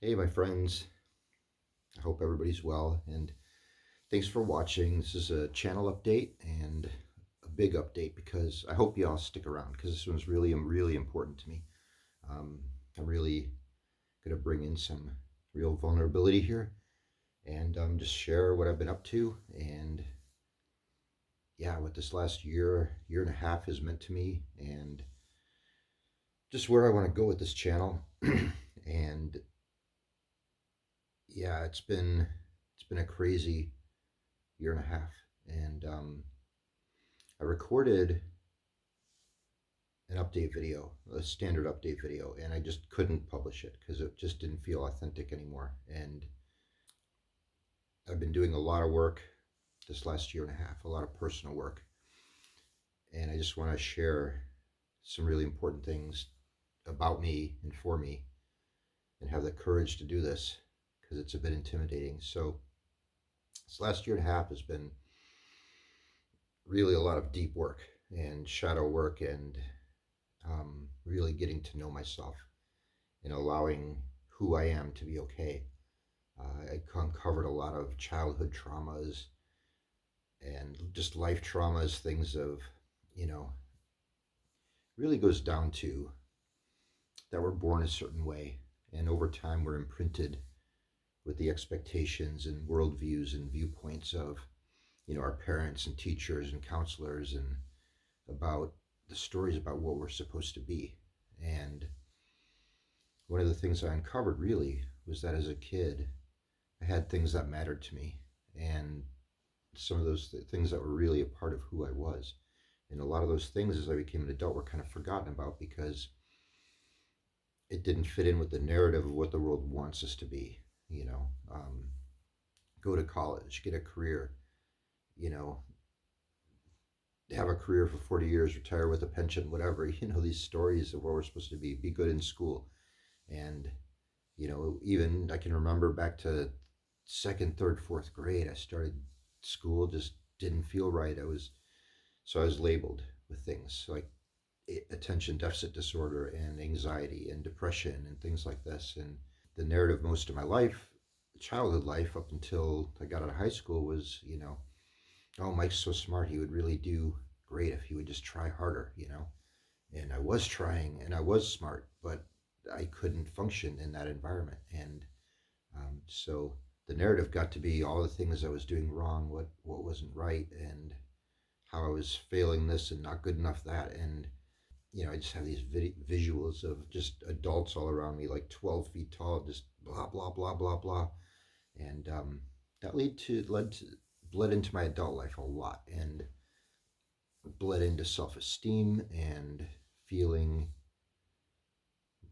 Hey, my friends. I hope everybody's well, and thanks for watching. This is a channel update and a big update because I hope you all stick around because this one's really important to me. I'm really going to bring in some real vulnerability here and just share what I've been up to and yeah, what this last year and a half has meant to me and just where I want to go with this channel. And yeah, it's been a crazy year and a half, and I recorded an update video, a standard update video, and I just couldn't publish it because it just didn't feel authentic anymore. And I've been doing a lot of work this last year and a half, a lot of personal work, and I just want to share some really important things about me and for me, and have the courage to do this because it's a bit intimidating. So this last year and a half has been really a lot of deep work and shadow work and really getting to know myself and allowing who I am to be okay. I uncovered a lot of childhood traumas and just life traumas, things of, you know, really goes down to that we're born a certain way and over time we're imprinted with the expectations and worldviews and viewpoints of, our parents and teachers and counselors and about the stories about what we're supposed to be. And one of the things I uncovered really was that as a kid, I had things that mattered to me, and some of those things that were really a part of who I was. And a lot of those things as I became an adult were kind of forgotten about because it didn't fit in with the narrative of what the world wants us to be. Go to college, get a career, you know, have a career for 40 years, retire with a pension, whatever, these stories of what we're supposed to be good in school. And, even I can remember back to second, third, fourth grade, I started school, just didn't feel right. I was labeled with things like attention deficit disorder and anxiety and depression and things like this. And the narrative most of my life, childhood life up until I got out of high school was, oh, Mike's so smart. He would really do great if he would just try harder. And I was trying and I was smart, but I couldn't function in that environment. And so the narrative got to be all the things I was doing wrong, what wasn't right, and how I was failing this and not good enough that. And, I just have these visuals of just adults all around me, like 12 feet tall, just blah, blah, blah, blah, blah. And that bled into my adult life a lot and bled into self-esteem and feeling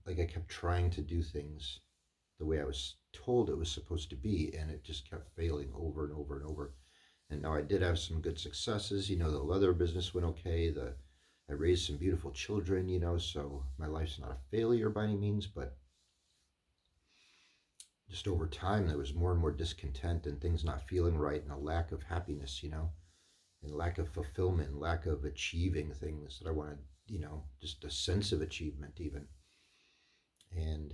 like I kept trying to do things the way I was told it was supposed to be, and it just kept failing over and over and over. And now I did have some good successes. The leather business went okay. I raised some beautiful children. So my life's not a failure by any means, but just over time there was more and more discontent and things not feeling right and a lack of happiness, and lack of fulfillment, lack of achieving things that I wanted, just a sense of achievement even. And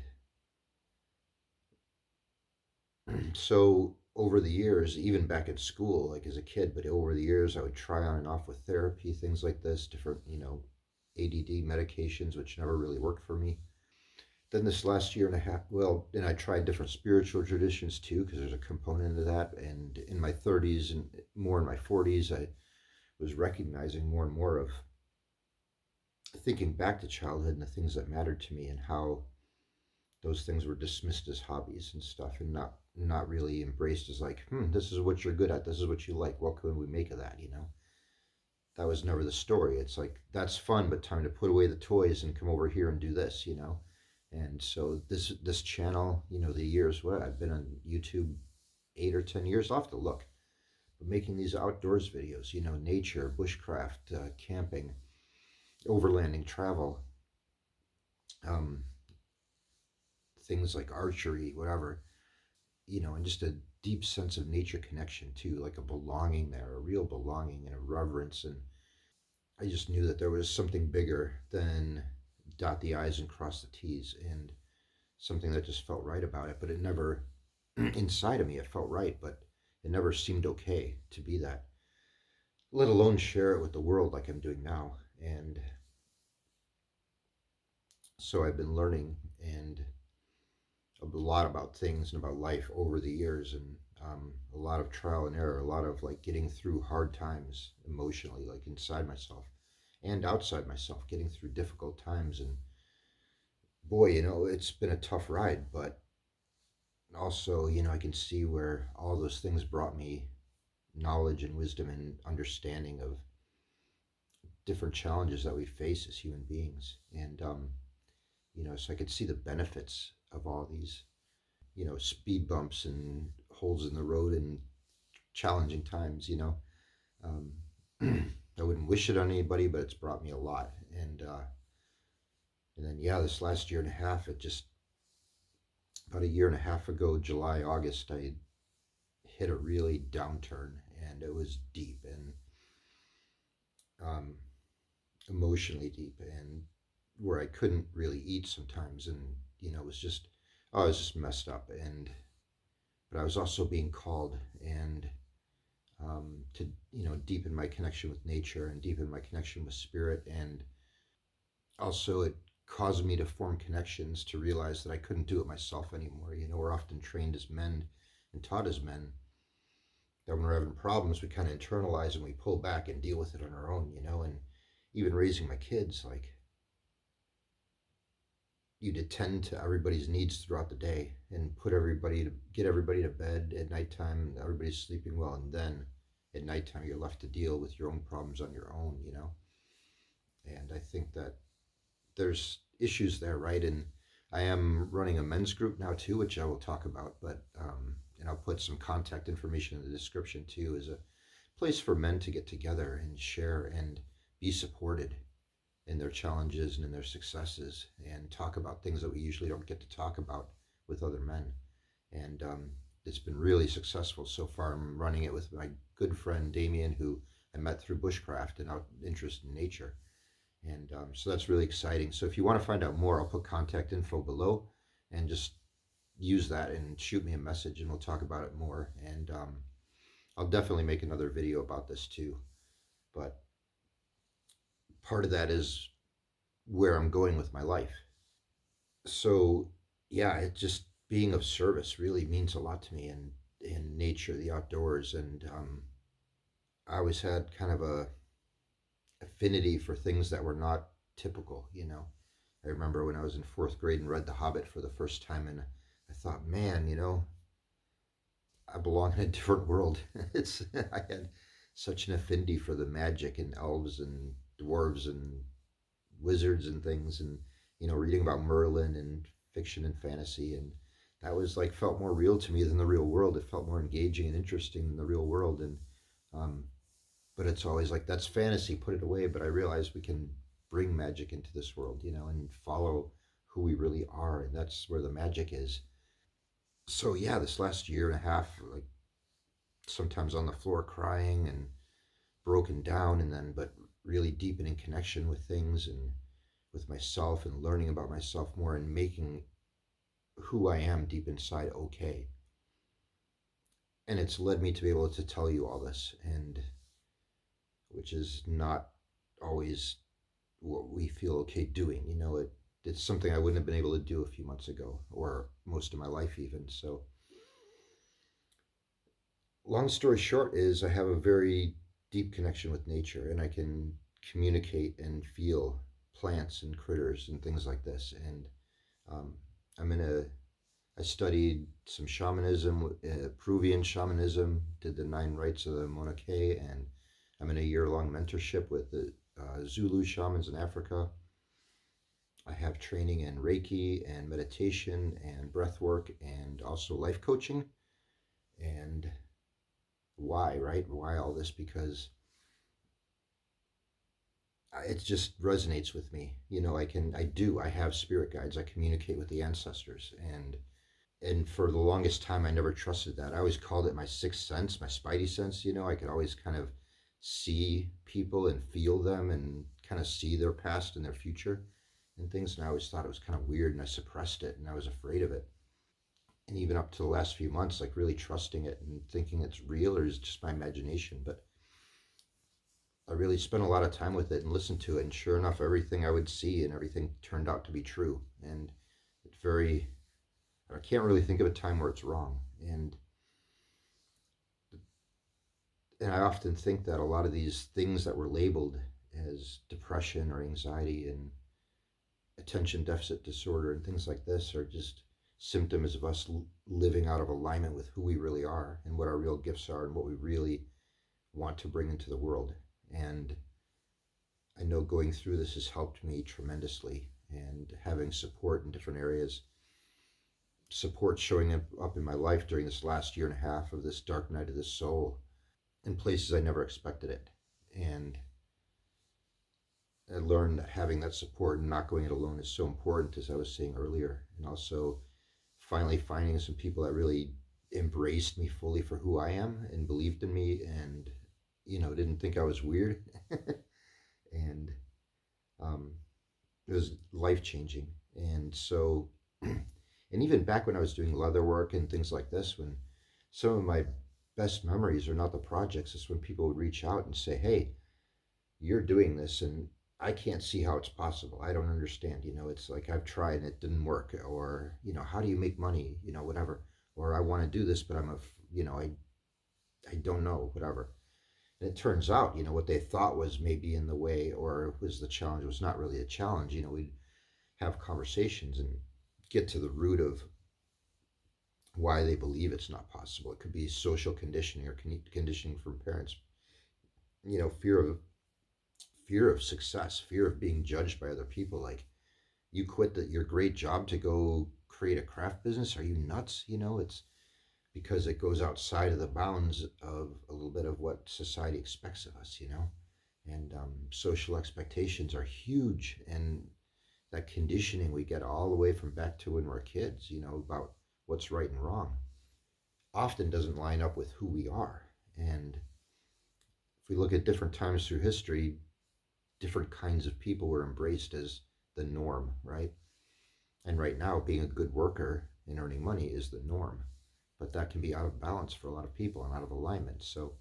so over the years, even back at school, like as a kid, but over the years, I would try on and off with therapy, things like this, different, ADD medications, which never really worked for me. Then this last year and a half, well, and I tried different spiritual traditions too, because there's a component of that. And in my 30s and more in my 40s, I was recognizing more and more of thinking back to childhood and the things that mattered to me and how those things were dismissed as hobbies and stuff and not really embraced as like, this is what you're good at, this is what you like, what can we make of that? That was never the story. It's like, that's fun, but time to put away the toys and come over here and do this. And so this channel, the years, what I've been on YouTube 8 or 10 years, I'll have to look, but making these outdoors videos, nature, bushcraft, camping, overlanding, travel, um, things like archery, whatever, and just a deep sense of nature connection too, like a belonging there, a real belonging and a reverence. And I just knew that there was something bigger than dot the I's and cross the T's. And something that just felt right about it, but it never, inside of me, it felt right, but it never seemed okay to be that, let alone share it with the world like I'm doing now. And so I've been learning and a lot about things and about life over the years, and a lot of trial and error, a lot of like getting through hard times emotionally, like inside myself and outside myself, getting through difficult times. And boy, it's been a tough ride, but also, I can see where all those things brought me knowledge and wisdom and understanding of different challenges that we face as human beings. And, so I could see the benefits of all these, speed bumps and holes in the road and challenging times. Um, I wouldn't wish it on anybody, but it's brought me a lot. And then, yeah, this last year and a half, it just, about a year and a half ago, July, August, I hit a really downturn, and it was deep and um, emotionally deep, and where I couldn't really eat sometimes, and it was just, oh, I was just messed up. And but I was also being called, and to deepen my connection with nature and deepen my connection with spirit, and also it caused me to form connections to realize that I couldn't do it myself anymore. We're often trained as men and taught as men that when we're having problems, we kind of internalize and we pull back and deal with it on our own. And even raising my kids, like, you'd attend to everybody's needs throughout the day and get everybody to bed at nighttime. Everybody's sleeping well, and then at nighttime you're left to deal with your own problems on your own. And I think that there's issues there, right? And I am running a men's group now too, which I will talk about, but and I'll put some contact information in the description too, as a place for men to get together and share and be supported in their challenges and in their successes, and talk about things that we usually don't get to talk about with other men. And it's been really successful so far. I'm running it with my good friend Damien, who I met through bushcraft and out interest in nature. And so that's really exciting. So if you want to find out more, I'll put contact info below, and just use that and shoot me a message, and we'll talk about it more. And I'll definitely make another video about this too. But part of that is where I'm going with my life. So yeah, it just, being of service really means a lot to me, and in nature, the outdoors. And I always had kind of a affinity for things that were not typical. I remember when I was in fourth grade and read The Hobbit for the first time, and I thought, man, I belong in a different world. It's I had such an affinity for the magic and elves and dwarves and wizards and things, and reading about Merlin and fiction and fantasy, and that was like, felt more real to me than the real world. It felt more engaging and interesting than the real world. And um, but it's always like, that's fantasy, put it away. But I realized we can bring magic into this world, and follow who we really are, and that's where the magic is. So yeah, this last year and a half, like, sometimes on the floor crying and broken down, and then but really deepening connection with things and with myself, and learning about myself more, and making who I am deep inside okay. And it's led me to be able to tell you all this, and which is not always what we feel okay doing. It's something I wouldn't have been able to do a few months ago, or most of my life even. So long story short is, I have a very deep connection with nature, and I can communicate and feel plants and critters and things like this. And um, I'm in a I studied some shamanism, Peruvian shamanism, did the 9 rites of the Mauna Kea, and I'm in a year-long mentorship with the Zulu shamans in Africa. I have training in Reiki and meditation and breath work, and also life coaching. And why, right? Why all this? Because it just resonates with me. I have spirit guides. I communicate with the ancestors, and for the longest time I never trusted that. I always called it my sixth sense, my spidey sense. I could always kind of see people and feel them, and kind of see their past and their future. and things, and I always thought it was kind of weird, and I suppressed it, and I was afraid of it. And even up to the last few months, like really trusting it and thinking it's real or is just my imagination. But I really spent a lot of time with it and listened to it, and sure enough, everything I would see and everything turned out to be true. And it's very, I can't really think of a time where it's wrong. And I often think that a lot of these things that were labeled as depression or anxiety and attention deficit disorder and things like this are just symptoms of us living out of alignment with who we really are and what our real gifts are and what we really want to bring into the world. And I know going through this has helped me tremendously, and having support in different areas, support showing up in my life during this last year and a half of this dark night of the soul in places I never expected it. And I learned that having that support and not going it alone is so important, as I was saying earlier. And also finally finding some people that really embraced me fully for who I am and believed in me, and didn't think I was weird. And um, it was life changing. And so, and even back when I was doing leather work and things like this, when some of my best memories are not the projects, it's when people would reach out and say, "Hey, you're doing this, and I can't see how it's possible. I don't understand. It's like I've tried and it didn't work, or how do you make money? Whatever. Or I want to do this, but I don't know, whatever." And it turns out, what they thought was maybe in the way or was the challenge was not really a challenge. We'd have conversations and get to the root of why they believe it's not possible. It could be social conditioning or conditioning from parents. Fear of success, fear of being judged by other people. Like, you quit your great job to go create a craft business? Are you nuts? It's because it goes outside of the bounds of a little bit of what society expects of us. And social expectations are huge, and that conditioning we get all the way from back to when we're kids, about what's right and wrong, often doesn't line up with who we are. And if we look at different times through history, different kinds of people were embraced as the norm, right? And right now, being a good worker and earning money is the norm. But that can be out of balance for a lot of people and out of alignment. So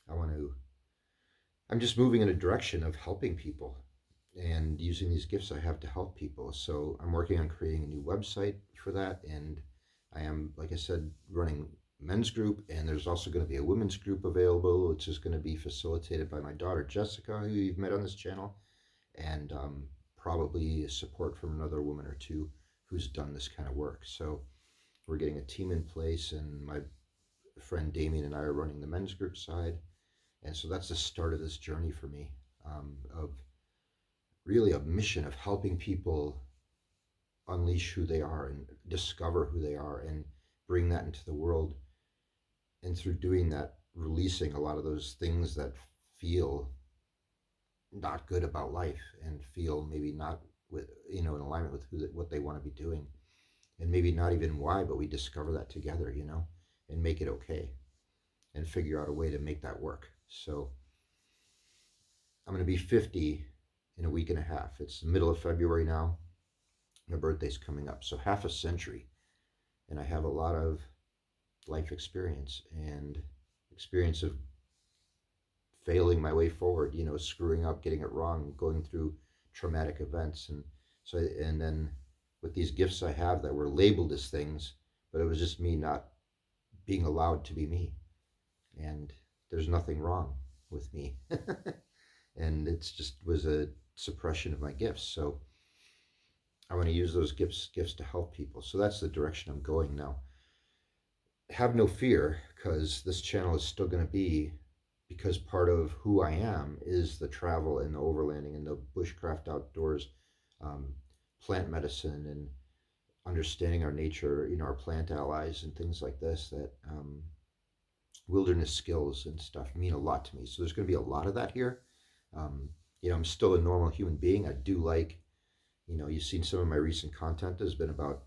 I want to, I'm just moving in a direction of helping people and using these gifts I have to help people. So I'm working on creating a new website for that. And I am, like I said, running men's group, and there's also going to be a women's group available, which is going to be facilitated by my daughter Jessica, who you've met on this channel, and probably support from another woman or two who's done this kind of work. So we're getting a team in place, and my friend Damien and I are running the men's group side. And so that's the start of this journey for me, of really a mission of helping people unleash who they are and discover who they are and bring that into the world. And through doing that, releasing a lot of those things that feel not good about life and feel maybe not in alignment with what they want to be doing, and maybe not even why, but we discover that together, and make it okay and figure out a way to make that work. So I'm going to be 50 in a week and a half. It's the middle of February now. My birthday's coming up, so half a century, and I have a lot of life experience and experience of failing my way forward, screwing up, getting it wrong, going through traumatic events. And then with these gifts I have that were labeled as things, but it was just me not being allowed to be me. And there's nothing wrong with me. And it's just was a suppression of my gifts. So I want to use those gifts to help people. So that's the direction I'm going now. Have no fear, because this channel is still going to be, because part of who I am is the travel and the overlanding and the bushcraft outdoors, plant medicine and understanding our nature, our plant allies and things like this, that wilderness skills and stuff mean a lot to me. So there's going to be a lot of that here. I'm still a normal human being. I do like, you've seen some of my recent content has been about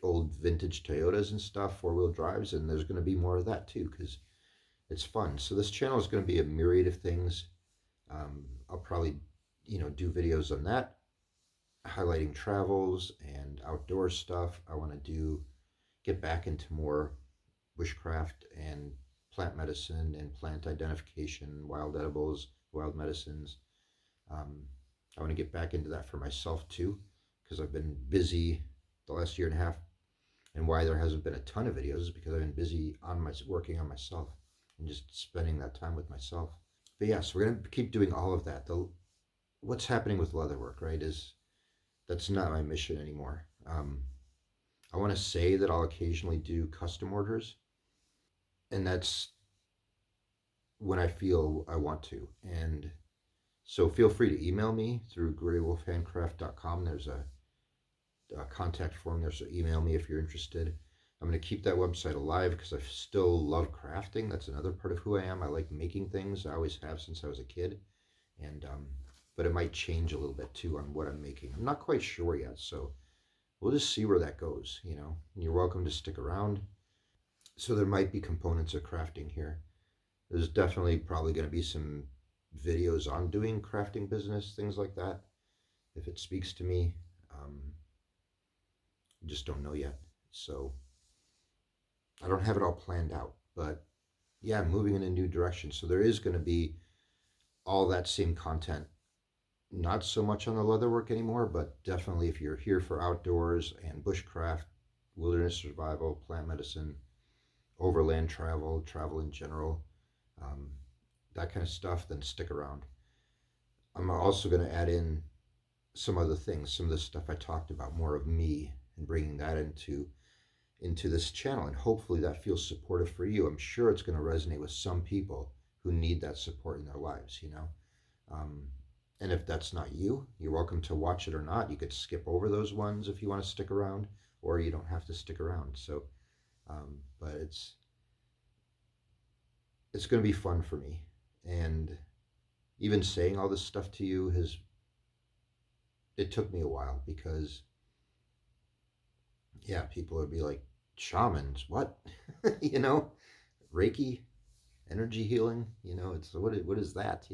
old vintage Toyotas and stuff, four-wheel drives, and there's going to be more of that too, because it's fun. So this channel is going to be a myriad of things. I'll probably, do videos on that. highlighting travels and outdoor stuff. I want to get back into more bushcraft and plant medicine and plant identification, wild edibles, wild medicines. Um, I want to get back into that for myself too, because I've been busy the last year and a half. And why there hasn't been a ton of videos is because I've been busy on my working on myself and just spending that time with myself. But yeah, so we're gonna keep doing all of that. What's happening with leatherwork, right? Is that's not my mission anymore. I want to say that I'll occasionally do custom orders, and that's when I feel I want to. And so feel free to email me through greywolfhandcraft.com. There's a contact form there, so email me if you're interested. I'm going to keep that website alive because I still love crafting. That's another part of who I am. I like making things. I always have since I was a kid, and but it might change a little bit too on what I'm making. I'm not quite sure yet, so we'll just see where that goes. And you're welcome to stick around. So there might be components of crafting here. There's definitely probably going to be some videos on doing crafting business, things like that, if it speaks to me. Just don't know yet. So I don't have it all planned out, but yeah, I'm moving in a new direction. So there is going to be all that same content. Not so much on the leatherwork anymore, but definitely if you're here for outdoors and bushcraft, wilderness survival, plant medicine, overland travel, travel in general, um, that kind of stuff, then stick around. I'm also going to add in some other things, some of the stuff I talked about, more of me, and bringing that into this channel, and hopefully that feels supportive for you. I'm sure it's going to resonate with some people who need that support in their lives. Um, and if that's not you, you're welcome to watch it or not. You could skip over those ones if you want to stick around, or you don't have to stick around. So, but it's going to be fun for me, and even saying all this stuff to you it took me a while because yeah, people would be like, shamans, what? you know, Reiki, energy healing. It's what is that?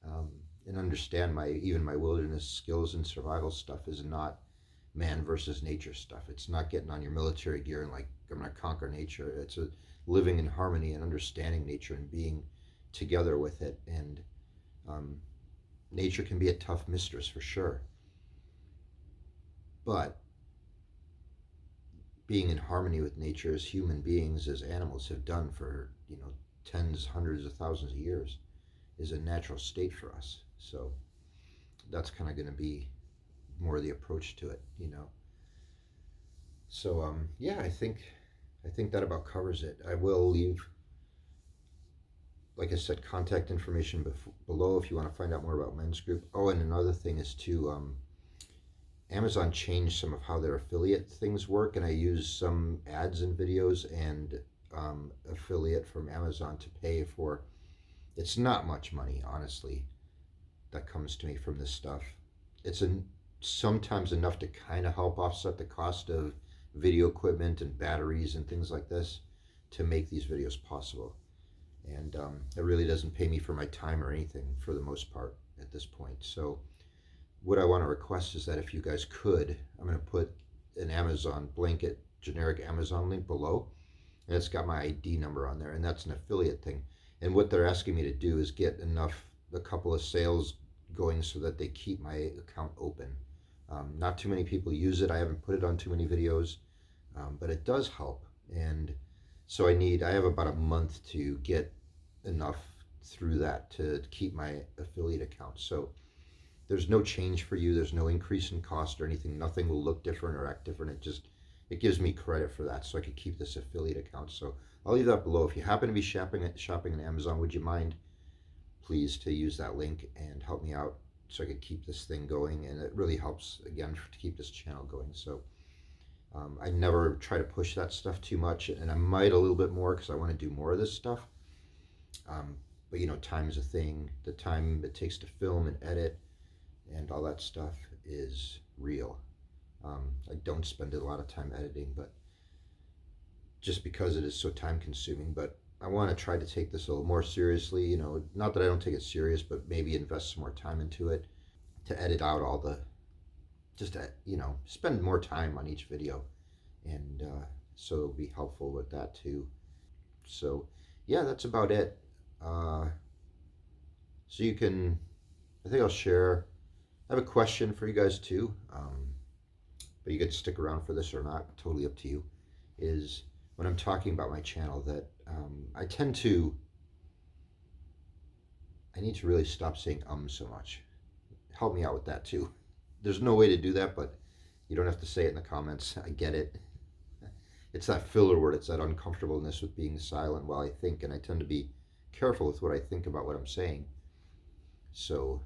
Um, and understand my wilderness skills and survival stuff is not man versus nature stuff. It's not getting on your military gear and like I'm gonna conquer nature. It's a living in harmony and understanding nature and being together with it. And um, nature can be a tough mistress for sure, but being in harmony with nature as human beings, as animals have done for tens, hundreds of thousands of years, is a natural state for us. So that's kind of going to be more the approach to it. So yeah, I think that about covers it. I will leave, like I said, contact information below if you want to find out more about Men's Group. Oh, and another thing is to Amazon changed some of how their affiliate things work, and I use some ads and videos and affiliate from Amazon to pay for. It's not much money, honestly, that comes to me from this stuff. It's sometimes enough to kind of help offset the cost of video equipment and batteries and things like this to make these videos possible. And it really doesn't pay me for my time or anything for the most part at this point. So what I want to request is that if you guys could, I'm going to put an Amazon blanket generic Amazon link below, and it's got my ID number on there, and that's an affiliate thing. And what they're asking me to do is get a couple of sales going so that they keep my account open. Not too many people use it. I haven't put it on too many videos, but it does help. And so I have about a month to get enough through that to keep my affiliate account. So there's no change for you. There's no increase in cost or anything. Nothing will look different or act different. It gives me credit for that, so I could keep this affiliate account. So I'll leave that below. If you happen to be shopping on Amazon, would you mind, please, to use that link and help me out so I could keep this thing going? And it really helps again to keep this channel going. So I never try to push that stuff too much, and I might a little bit more because I want to do more of this stuff. But time is a thing. The time it takes to film and edit and all that stuff is real. I don't spend a lot of time editing, but just because it is so time consuming. But I want to try to take this a little more seriously. Not that I don't take it serious, but maybe invest some more time into it to edit out all the just to, spend more time on each video, and so it'll be helpful with that too. So yeah, that's about it. Uh, so you can, I think I'll share. I have a question for you guys too, but you could stick around for this or not. Totally up to you. Is when I'm talking about my channel that I tend to. I need to really stop saying so much. Help me out with that too. There's no way to do that, but you don't have to say it in the comments. I get it. It's that filler word. It's that uncomfortableness with being silent while I think, and I tend to be careful with what I think about what I'm saying. So,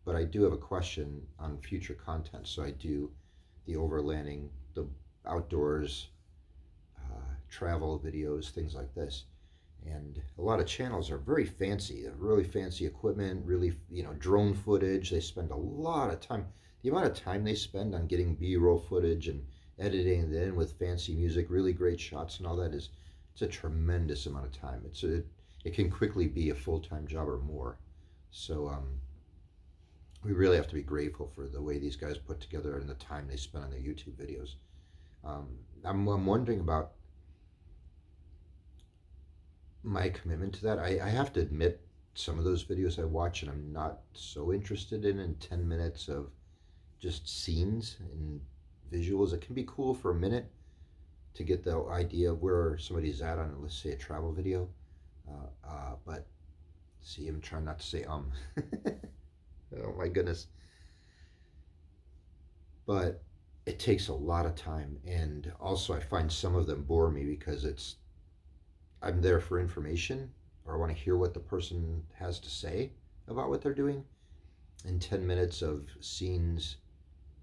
but I do have a question on future content. So I do the overlanding, the outdoors, travel videos, things like this. And a lot of channels are very fancy, really fancy equipment, really, drone footage. They spend a lot of time. The amount of time they spend on getting B-roll footage and editing it in with fancy music, really great shots and all that it's a tremendous amount of time. It can quickly be a full-time job or more. So we really have to be grateful for the way these guys put together and the time they spend on their YouTube videos. I'm wondering about my commitment to that. I have to admit, some of those videos I watch and I'm not so interested in 10 minutes of just scenes and visuals. It can be cool for a minute to get the idea of where somebody's at on, let's say, a travel video. But see, I'm trying not to say oh my goodness. But it takes a lot of time, and also I find some of them bore me because I'm there for information, or I want to hear what the person has to say about what they're doing. And 10 minutes of scenes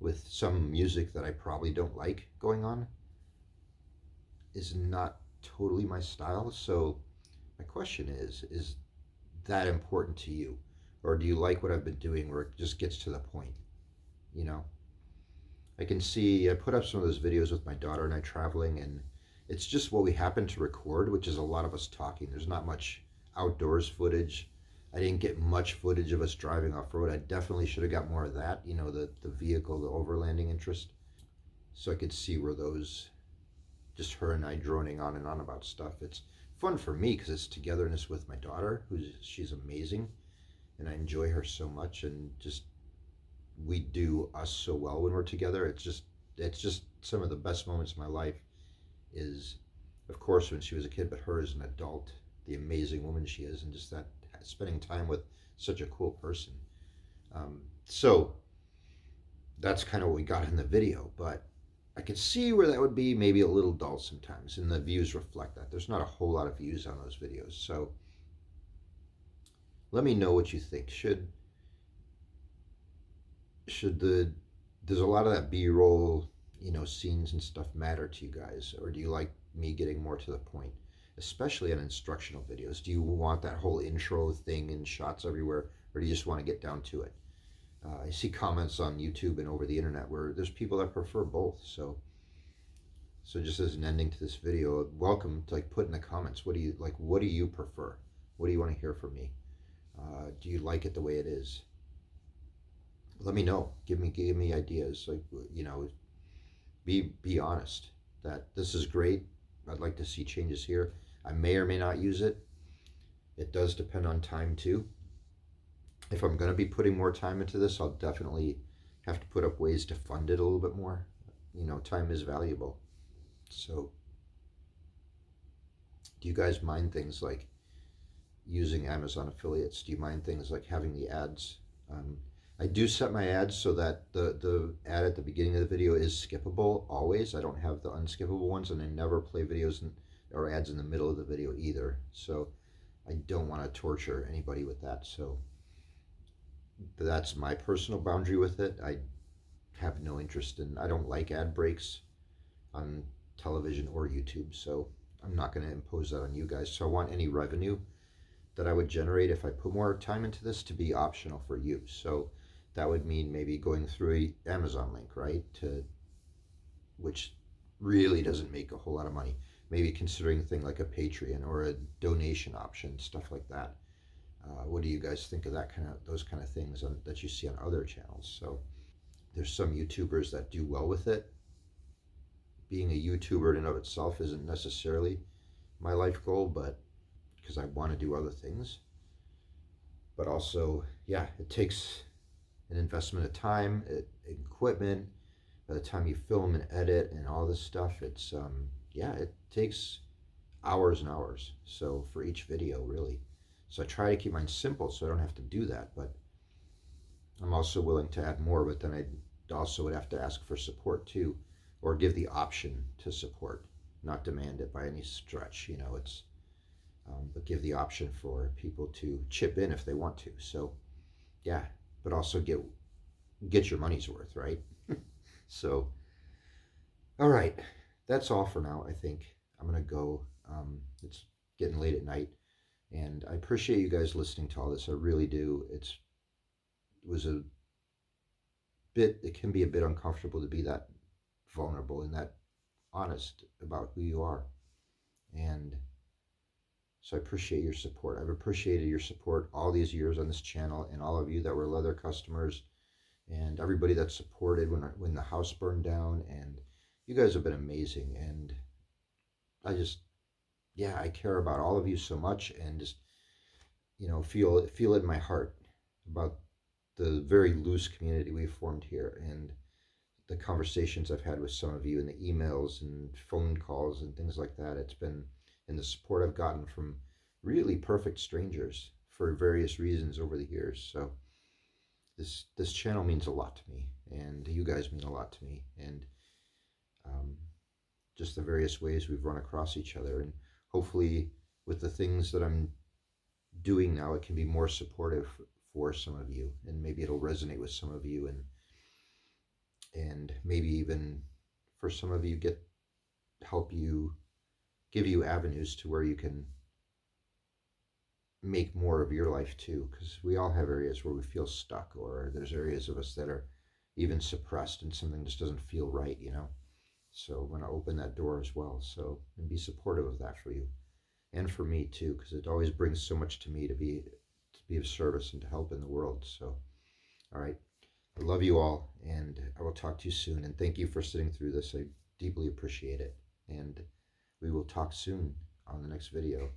with some music that I probably don't like going on is not totally my style. So my question is that important to you? Or do you like what I've been doing where it just gets to the point? You know? I can see I put up some of those videos with my daughter and I traveling, and it's just what we happen to record, which is a lot of us talking. There's not much outdoors footage. I didn't get much footage of us driving off road. I definitely should have got more of that, the vehicle, the overlanding interest. So I could see where those, just her and I droning on and on about stuff. It's fun for me because it's togetherness with my daughter, she's amazing, and I enjoy her so much, and just we do us so well when we're together. It's just some of the best moments of my life is, of course, when she was a kid, but her as an adult, the amazing woman she is, and just that spending time with such a cool person. So that's kind of what we got in the video, but I could see where that would be maybe a little dull sometimes, and the views reflect that. There's not a whole lot of views on those videos, so let me know what you think. Does a lot of that B-roll, scenes and stuff matter to you guys, or do you like me getting more to the point, especially on instructional videos? Do you want that whole intro thing and shots everywhere, or do you just want to get down to it? I see comments on YouTube and over the internet where there's people that prefer both. So just as an ending to this video, welcome to put in the comments. What do you like? What do you prefer? What do you want to hear from me? Do you like it the way it is? Let me know. Give me ideas. Be honest that this is great. I'd like to see changes here. I may or may not use it. It does depend on time too. If I'm going to be putting more time into this, I'll definitely have to put up ways to fund it a little bit more. Time is valuable. So do you guys mind things like using Amazon affiliates? Do you mind things like having the ads? I do set my ads so that the ad at the beginning of the video is skippable always. I don't have the unskippable ones, and I never play videos or ads in the middle of the video either. So I don't want to torture anybody with that. So that's my personal boundary with it. I have no interest I don't like ad breaks on television or YouTube. So I'm not going to impose that on you guys. So I want any revenue that I would generate if I put more time into this to be optional for you. So that would mean maybe going through a Amazon link, right? Which really doesn't make a whole lot of money. Maybe considering a thing like a Patreon or a donation option, stuff like that. What do you guys think of those kind of things that you see on other channels? So there's some YouTubers that do well with it. Being a YouTuber in and of itself isn't necessarily my life goal, but because I want to do other things. But also, yeah, it takes an investment of time, equipment. By the time you film and edit and all this stuff, it's yeah, it takes hours and hours. So for each video, really. So I try to keep mine simple so I don't have to do that. But I'm also willing to add more. But then I also would have to ask for support too, or give the option to support, not demand it by any stretch. You know, it's but give the option for people to chip in if they want to. So yeah, but also get your money's worth, right? So all right, that's all for now. I think I'm gonna go. It's getting late at night, and I appreciate you guys listening to all this. I really do. It was a bit. It can be a bit uncomfortable to be that vulnerable and that honest about who you are, and so I appreciate your support. I've appreciated your support all these years on this channel, and all of you that were leather customers, and everybody that supported when the house burned down. And you guys have been amazing. And I just, yeah, I care about all of you so much, and just feel it in my heart about the very loose community we've formed here, and the conversations I've had with some of you, and the emails and phone calls and things like that. It's been, and the support I've gotten from really perfect strangers for various reasons over the years. So this channel means a lot to me, and you guys mean a lot to me, and um, just the various ways we've run across each other. And hopefully with the things that I'm doing now, it can be more supportive for some of you, and maybe it'll resonate with some of you, and maybe even for some of you help you, give you avenues to where you can make more of your life too, because we all have areas where we feel stuck, or there's areas of us that are even suppressed and something just doesn't feel right, so I want to open that door as well, so, and be supportive of that for you and for me too, because it always brings so much to me to be of service and to help in the world. So all right, I love you all, and I will talk to you soon, and thank you for sitting through this. I deeply appreciate it, and we will talk soon on the next video.